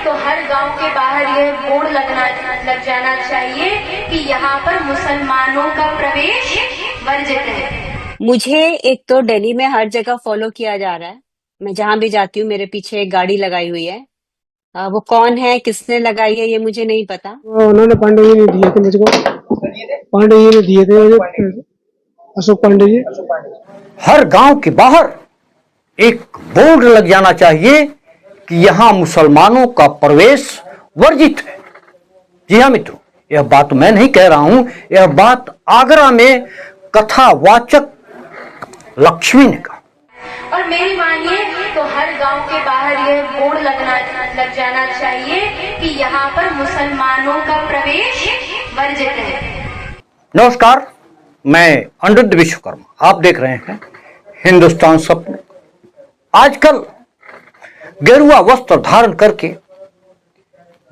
तो हर गांव के बाहर यह बोर्ड लग जाना चाहिए कि यहाँ पर मुसलमानों का प्रवेश वर्जित है। मुझे एक तो दिल्ली में हर जगह फॉलो किया जा रहा है। मैं जहां भी जाती हूँ मेरे पीछे एक गाड़ी लगाई हुई है। वो कौन है, किसने लगाई है, ये मुझे नहीं पता। उन्होंने पांडे जी ने दिए थे मुझको, पांडे जी ने दिए थे मुझे, अशोक पांडे जी। हर गांव के बाहर एक बोर्ड लग जाना चाहिए कि यहाँ मुसलमानों का प्रवेश वर्जित है। जी हाँ मित्रों, यह बात मैं नहीं कह रहा हूं, यह बात आगरा में कथावाचक लक्ष्मी ने कहा। और मेरी मानिए तो हर गांव के बाहर यह बोर्ड लग जाना चाहिए कि यहाँ पर मुसलमानों का प्रवेश वर्जित है। नमस्कार, मैं अनिरुद्ध विश्वकर्मा, आप देख रहे हैं हिंदुस्तान सपने। आजकल गेरुआ वस्त्र धारण करके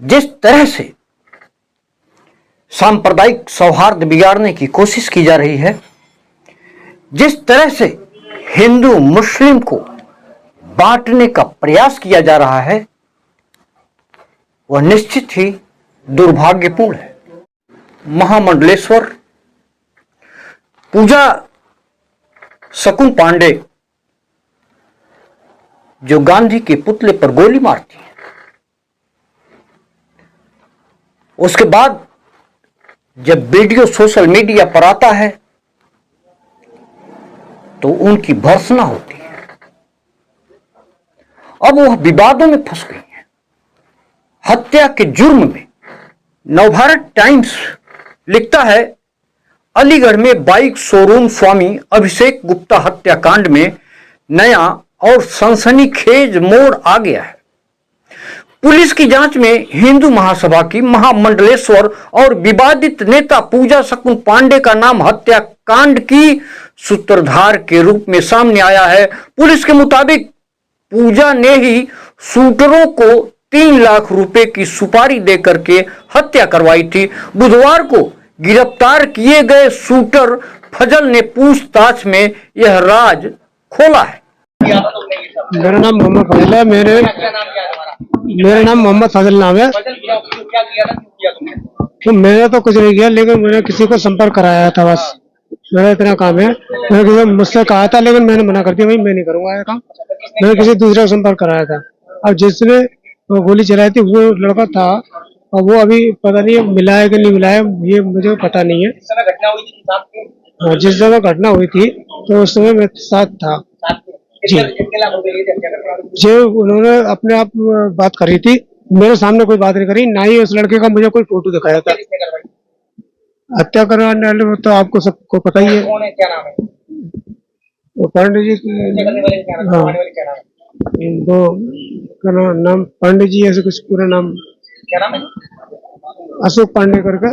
जिस तरह से सांप्रदायिक सौहार्द बिगाड़ने की कोशिश की जा रही है, जिस तरह से हिंदू मुस्लिम को बांटने का प्रयास किया जा रहा है, वह निश्चित ही दुर्भाग्यपूर्ण है। महामंडलेश्वर पूजा शकुन पांडे जो गांधी के पुतले पर गोली मारती है, उसके बाद जब वीडियो सोशल मीडिया पर आता है तो उनकी भर्त्सना होती है। अब वह विवादों में फंस गई है। हत्या के जुर्म में नवभारत टाइम्स लिखता है, अलीगढ़ में बाइक शोरूम स्वामी अभिषेक गुप्ता हत्याकांड में नया और सनसनीखेज मोड़ आ गया है। पुलिस की जांच में हिंदू महासभा की महामंडलेश्वर और विवादित नेता पूजा शकुन पांडे का नाम हत्याकांड की सूत्रधार के रूप में सामने आया है। पुलिस के मुताबिक पूजा ने ही शूटरों को 3 लाख रुपए की सुपारी देकर के हत्या करवाई थी। बुधवार को गिरफ्तार किए गए शूटर फजल ने पूछताछ में यह राज खोला है। मेरा नाम मोहम्मद फजल है। मेरा नाम मोहम्मद फजल नाम है। तो मैंने तो कुछ नहीं किया, लेकिन मैंने किसी को संपर्क कराया था, बस मेरा इतना काम है। मैंने किसी मुझसे कहा था, लेकिन मैंने मना कर दिया, भाई मैं नहीं करूंगा ये काम। मैंने किसी दूसरे को संपर्क कराया था। अब जिसने वो गोली चलाई थी वो लड़का था, और वो अभी पता नहीं मिला है कि नहीं मिला है, ये मुझे पता नहीं है। जिस जगह घटना हुई थी तो उस समय मैं साथ था जी। जो उन्होंने अपने आप बात करी थी, मेरे सामने कोई बात नहीं करी, ना ही उस लड़के का मुझे कोई फोटो दिखाया था। हत्या करवाने वाले तो आपको सबको पता ही है, वो पांडे जी। हाँ, वो नाम पांडे जी, ऐसे कुछ पूरा नाम क्या नाम है? अशोक पांडे करके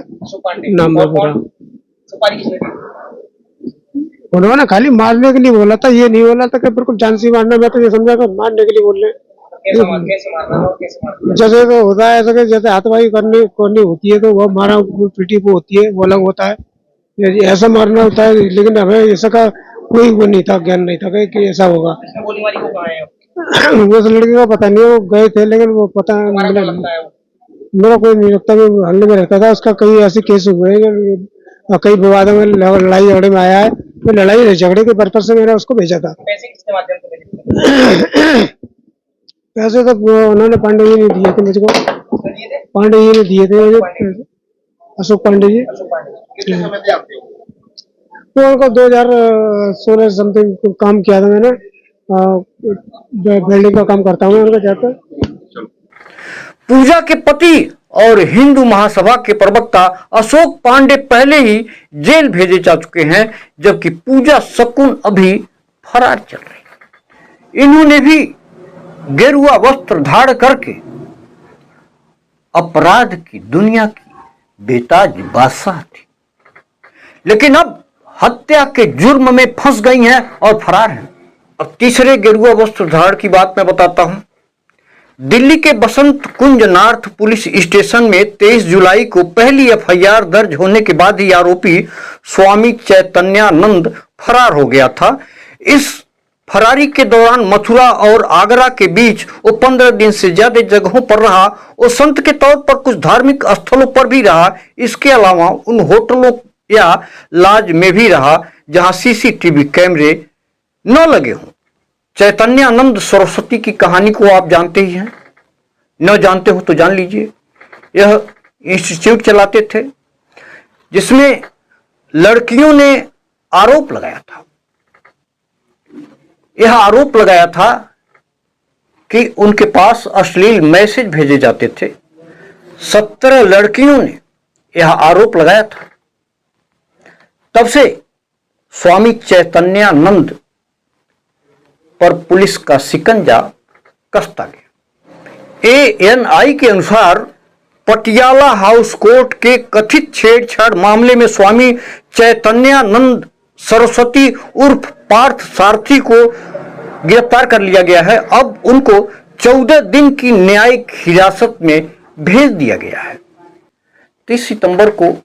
नाम है पूरा। उन्होंने खाली मारने के लिए बोला था, ये नहीं बोला था कि बिल्कुल जान से मारना। मैं तो ये समझा कि मारने के लिए बोल रहे। जैसे तो होता है ऐसा, जैसे हाथवाई करनी होती है तो वो मारा पीटी वो होती है, वो अलग होता है, ऐसा मारना होता है। लेकिन हमें ऐसा का कोई वो नहीं था, ज्ञान नहीं था कि ऐसा होगा। उस लड़के का पता नहीं, वो गए थे, लेकिन वो पता मेरा कोई नहीं लगता। मैं हल्ले में रहता था, उसका कई ऐसे केस हुए, कई विवादों में लड़ाई झगड़े में आया है। तो लड़ाई झगड़े के पर्पज से मैंने उसको भेजा था। पैसे तो उन्होंने पांडे जी ने दिए थे मुझको, पांडे जी ने दिए थे मुझे, अशोक पांडे जी। तो उनको 2016 समथिंग काम किया था मैंने, बिल्डिंग का काम करता हूँ उनका जाकर। पूजा के पति और हिंदू महासभा के प्रवक्ता अशोक पांडे पहले ही जेल भेजे जा चुके हैं, जबकि पूजा शकुन अभी फरार चल रही। इन्होंने भी गेरुआ वस्त्र धारण करके अपराध की दुनिया की बेताज बादशाह थी, लेकिन अब हत्या के जुर्म में फंस गई हैं और फरार हैं। अब तीसरे गेरुआ वस्त्र धारण की बात मैं बताता हूं। दिल्ली के बसंत कुंज नॉर्थ पुलिस स्टेशन में 23 जुलाई को पहली एफआईआर दर्ज होने के बाद ही आरोपी स्वामी चैतन्यानंद फरार हो गया था। इस फरारी के दौरान मथुरा और आगरा के बीच वो 15 दिन से ज्यादा जगहों पर रहा। वो संत के तौर पर कुछ धार्मिक स्थलों पर भी रहा। इसके अलावा उन होटलों या लॉज में भी रहा जहां सीसीटीवी कैमरे न लगे हों। चैतन्यानंद सरस्वती की कहानी को आप जानते ही हैं, न जानते हो तो जान लीजिए। यह इंस्टीट्यूट चलाते थे जिसमें लड़कियों ने आरोप लगाया था, यह आरोप लगाया था कि उनके पास अश्लील मैसेज भेजे जाते थे। 17 लड़कियों ने यह आरोप लगाया था। तब से स्वामी चैतन्यानंद पर पुलिस का शिकंजा कसता गया। ANI के अनुसार पटियाला हाउस कोर्ट के कथित छेड़छाड़ मामले में स्वामी चैतन्यानंद सरस्वती उर्फ पार्थ सारथी को गिरफ्तार कर लिया गया है। अब उनको 14 दिन की न्यायिक हिरासत में भेज दिया गया है। 30 सितंबर को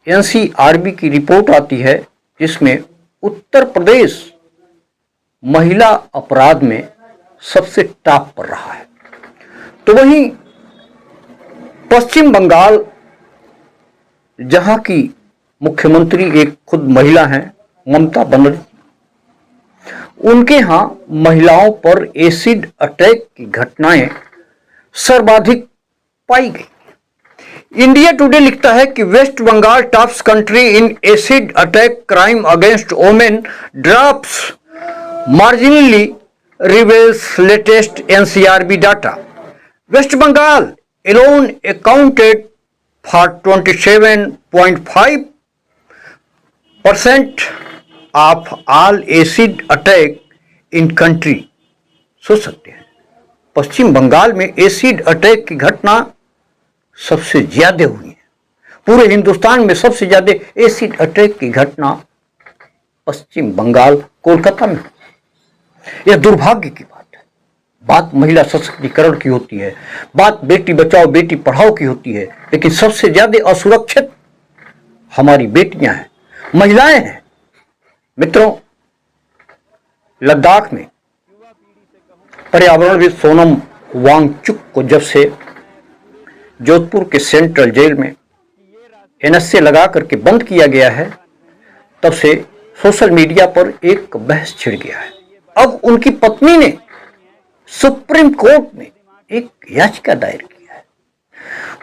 NCRB की रिपोर्ट आती है जिसमें उत्तर प्रदेश महिला अपराध में सबसे टॉप पर रहा है। तो वहीं पश्चिम बंगाल, जहां की मुख्यमंत्री एक खुद महिला हैं, ममता बनर्जी, उनके यहां महिलाओं पर एसिड अटैक की घटनाएं सर्वाधिक पाई गई। इंडिया टुडे लिखता है कि West Bengal tops country in acid attack crime against women drops marginally reveals latest NCRB data. West Bengal alone accounted for 27.5% of all acid attack in country। सोच सकते हैं पश्चिम बंगाल में एसिड अटैक की घटना सबसे ज्यादा हुई है। पूरे हिंदुस्तान में सबसे ज्यादा एसिड अटैक की घटना पश्चिम बंगाल, कोलकाता में। यह दुर्भाग्य की बात है। बात महिला सशक्तिकरण की होती है, बात बेटी बचाओ बेटी पढ़ाओ की होती है, लेकिन सबसे ज्यादा असुरक्षित हमारी बेटियां हैं, महिलाएं हैं। मित्रों, लद्दाख में पर्यावरणविद सोनम वांगचुक को जब से जोधपुर के सेंट्रल जेल में NSA लगा करके बंद किया गया है, तब से सोशल मीडिया पर एक बहस छिड़ गया है। अब उनकी पत्नी ने सुप्रीम कोर्ट में एक याचिका दायर किया है।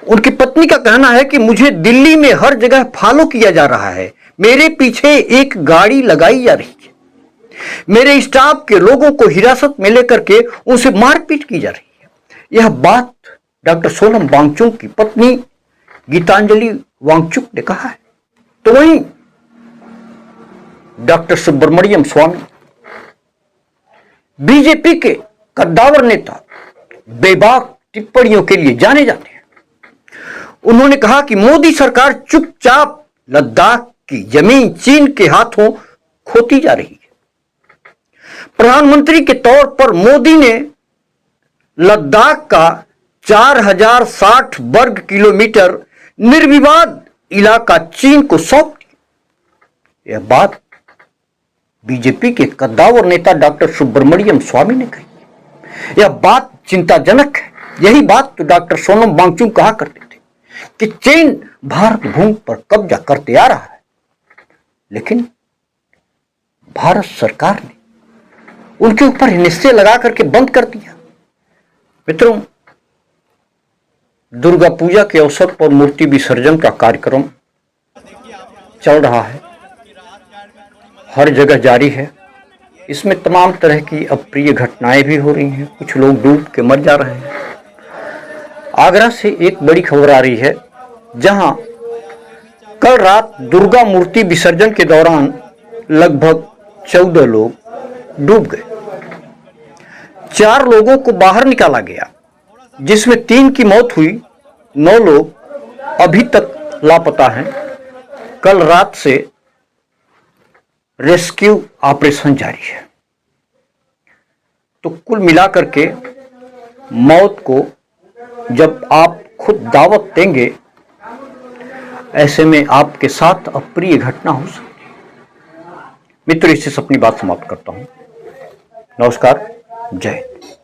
उनकी पत्नी का कहना है कि मुझे दिल्ली में हर जगह फॉलो किया जा रहा है, मेरे पीछे एक गाड़ी लगाई जा रही है, मेरे स्टाफ के लोगों को हिरासत में लेकर के उनसे मारपीट की जा रही है। यह बात डॉक्टर सोनम वांगचुक की पत्नी गीतांजलि वांगचुक ने कहा है। तो वहीं डॉक्टर सुब्रमण्यम स्वामी, बीजेपी के कद्दावर नेता, बेबाक टिप्पणियों के लिए जाने जाते हैं। उन्होंने कहा कि मोदी सरकार चुपचाप लद्दाख की जमीन चीन के हाथों खोती जा रही है। प्रधानमंत्री के तौर पर मोदी ने लद्दाख का 4060 वर्ग किलोमीटर निर्विवाद इलाका चीन को सौंप दिया। यह बात बीजेपी के कद्दावर नेता डॉक्टर सुब्रमण्यम स्वामी ने कही। यह बात चिंताजनक है। यही बात तो डॉक्टर सोनम वांगचुक कहा करते थे कि चीन भारत भूमि पर कब्जा करते आ रहा है, लेकिन भारत सरकार ने उनके ऊपर निश्चय लगा करके बंद कर दिया। मित्रों, दुर्गा पूजा के अवसर पर मूर्ति विसर्जन का कार्यक्रम चल रहा है, हर जगह जारी है। इसमें तमाम तरह की अप्रिय घटनाएं भी हो रही हैं, कुछ लोग डूब के मर जा रहे हैं। आगरा से एक बड़ी खबर आ रही है, जहां कल रात दुर्गा मूर्ति विसर्जन के दौरान लगभग 14 लोग डूब गए। 4 लोगों को बाहर निकाला गया, जिसमें 3 की मौत हुई। 9 लोग अभी तक लापता हैं। कल रात से रेस्क्यू ऑपरेशन जारी है। तो कुल मिलाकर के मौत को जब आप खुद दावत देंगे, ऐसे में आपके साथ अप्रिय घटना हो सकती है। मित्र, इससे अपनी बात समाप्त करता हूं। नमस्कार, जय हिंद।